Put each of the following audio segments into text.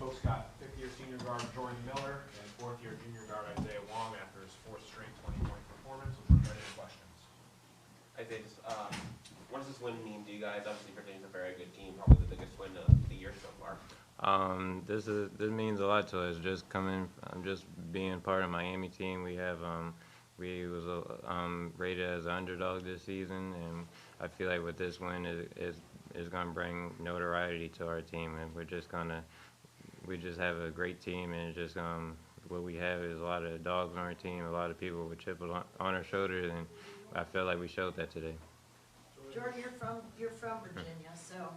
Post got fifth-year senior guard Jordan Miller and fourth-year junior guard Isaiah Wong after his fourth straight 20-point performance. We'll prepare your questions. Isaiah, just, what does this win mean to you guys? Obviously, Virginia's a very good team, probably the biggest win of the year so far. This means a lot to us. Just being part of Miami team. We was rated as an underdog this season, and I feel like with this win is gonna bring notoriety to our team, and we just have a great team, and it's just what we have is a lot of dogs on our team, a lot of people with chips on our shoulders, and I feel like we showed that today. Jordan, you're from Virginia, so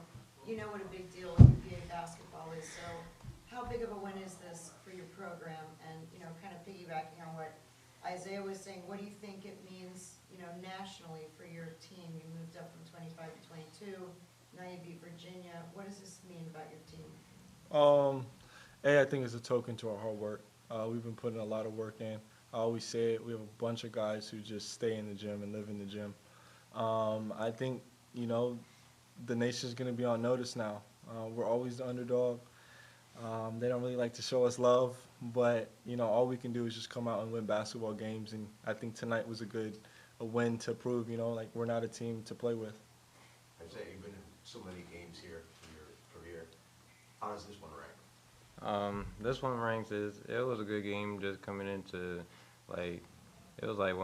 you know what a big deal UVA basketball is. So how big of a win is this for your program? And kind of piggybacking on what Isaiah was saying, what do you think it means, nationally for your team? You moved up from 25 to 22. Now you beat Virginia. What does this mean about your team? I think it's a token to our hard work. We've been putting a lot of work in. I always say it, we have a bunch of guys who just stay in the gym and live in the gym. I think, the nation's going to be on notice now. We're always the underdog. They don't really like to show us love, but, all we can do is just come out and win basketball games, and I think tonight was a win to prove, like we're not a team to play with. Isaiah, you've been in so many games here in your career. How does this one rank? This one ranks it was a good game just coming into it was like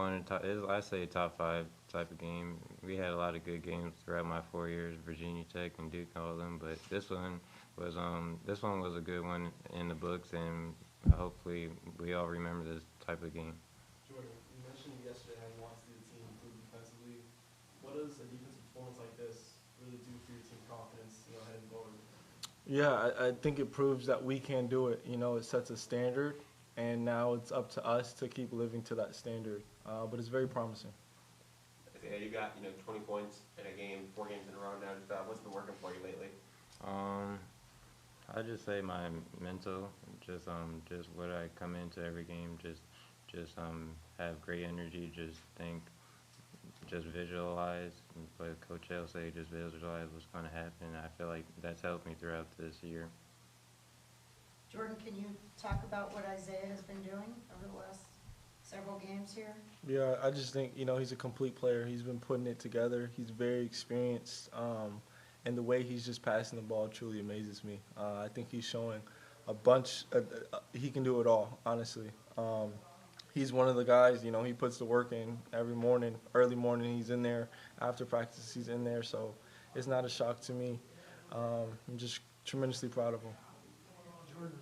I say top 5 type of game. We had a lot of good games throughout my 4 years, Virginia Tech and Duke, all of them, but this one was a good one in the books, and hopefully we all remember this type of game. Jordan, you mentioned yesterday how you want to see the team improve defensively. What does a defensive performance like this really do for your team confidence, heading forward? Yeah, I think it proves that we can do it. It sets a standard, and now it's up to us to keep living to that standard. But it's very promising. Isaiah, you got 20 points in a game, 4 games in a row now. Just what's been working for you lately? I just say my mental, just what I come into every game, just have great energy, just visualize, but Coach L say just visualize what's going to happen. I feel like that's helped me throughout this year. Jordan, can you talk about what Isaiah has been doing over the last several games here? Yeah, I just think, he's a complete player. He's been putting it together. He's very experienced, and the way he's just passing the ball truly amazes me. I think he's showing he can do it all, honestly. He's one of the guys, he puts the work in every morning, early morning he's in there, after practice he's in there, so it's not a shock to me. I'm just tremendously proud of him. Jordan,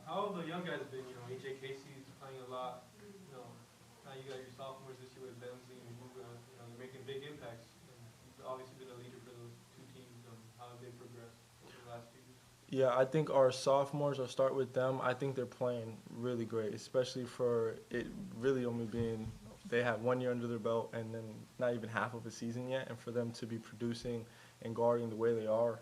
how have the young guys been? AJ Casey's playing a lot. Now you got your sophomores this year with Bensley and Huga. They're making big impacts. And you've obviously been a leader for those two teams. How have they progressed over the last few years? Yeah, I think our sophomores, I'll start with them, I think they're playing really great, especially for it really only being, they have 1 year under their belt and then not even half of a season yet, and for them to be producing and guarding the way they are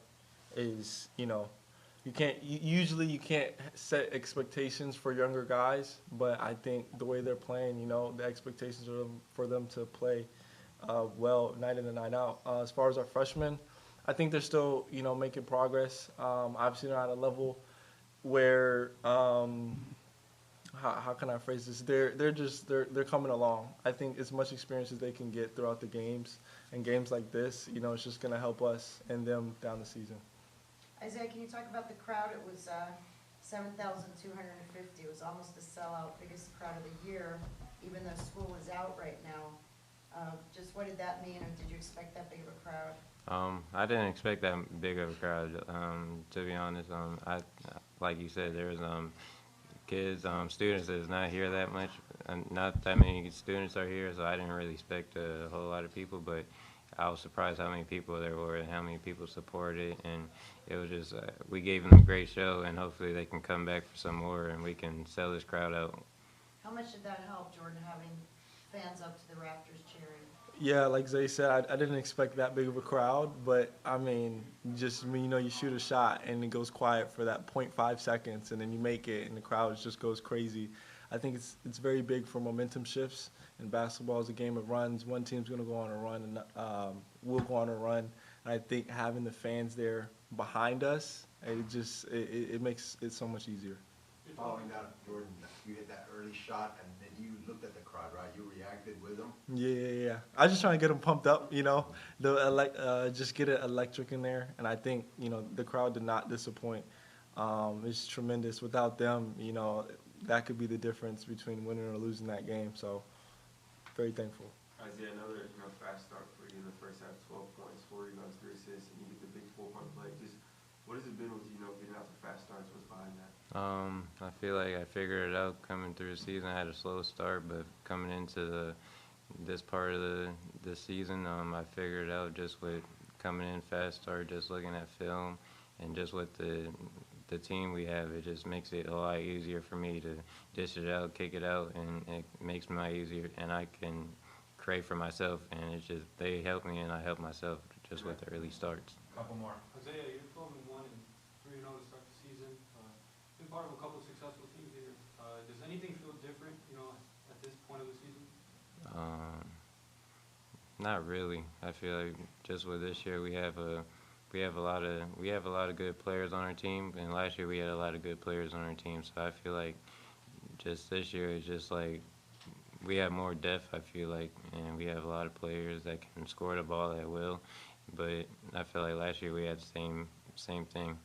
is, you can't set expectations for younger guys, but I think the way they're playing, the expectations are for them to play well night in and night out. As far as our freshmen, I think they're still, making progress. Obviously, they're not at a level where, how can I phrase this? They're coming along. I think as much experience as they can get throughout the games, and games like this, it's just going to help us and them down the season. Isaiah, can you talk about the crowd? It was 7,250. It was almost a sellout, biggest crowd of the year, even though school is out right now. Just what did that mean, or did you expect that big of a crowd? I didn't expect that big of a crowd, to be honest. Like you said, there was kids, students that's not here that much. Not that many students are here, so I didn't really expect a whole lot of people, but I was surprised how many people there were and how many people supported, and it was just we gave them a great show, and hopefully they can come back for some more and we can sell this crowd out. How much did that help, Jordan, having fans up to the rafters cheering? Yeah, like Zay said, I didn't expect that big of a crowd, but I mean, you shoot a shot and it goes quiet for that 0.5 seconds, and then you make it, and the crowd just goes crazy. I think it's very big for momentum shifts, and basketball is a game of runs. One team's going to go on a run, and we'll go on a run. And I think having the fans there behind us It makes it so much easier. Following that, Jordan, you hit that early shot, and then you looked at the crowd, right? You reacted with them. Yeah. I was just trying to get them pumped up, just get it electric in there. And I think, the crowd did not disappoint. It's tremendous. Without them, that could be the difference between winning or losing that game. So, very thankful. Isaiah, another fast start for you in the first half, 12 points, 4 rebounds, 3 assists, and you get the big 4-point play. Just what has it been with getting out the fast starts? What's behind that? I feel like I figured it out coming through the season. I had a slow start, but coming into this part of the season, I figured it out just with coming in fast start, just looking at film, and just with the team we have. It just makes it a lot easier for me to dish it out, kick it out, and it makes me easier, and I can create for myself, and it's just they help me and I help myself just with the early starts. Couple more. Isaiah, you're 12-1 and 3-0 to start the season. Been part of a couple of successful teams here. Does anything feel different, at this point of the season? Not really. I feel like just with this year we have a lot of good players on our team, and last year we had a lot of good players on our team. So I feel like just this year is just like we have more depth. I feel like, and we have a lot of players that can score the ball at will. But I feel like last year we had the same thing.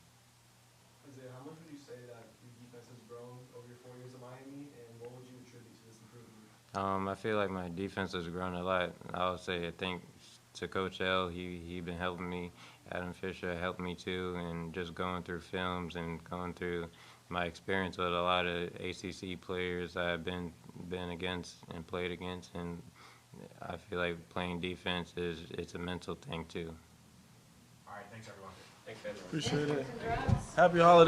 Isaiah, how much would you say that your defense has grown over your 4 years at Miami, and what would you attribute to this improvement? I feel like my defense has grown a lot. I would say I think to Coach L, he been helping me. Adam Fisher helped me too, and just going through films and going through my experience with a lot of ACC players I've been against and played against, and I feel like playing defense it's a mental thing too. All right, thanks everyone. Thanks, guys. Appreciate it. Congrats. Happy holidays.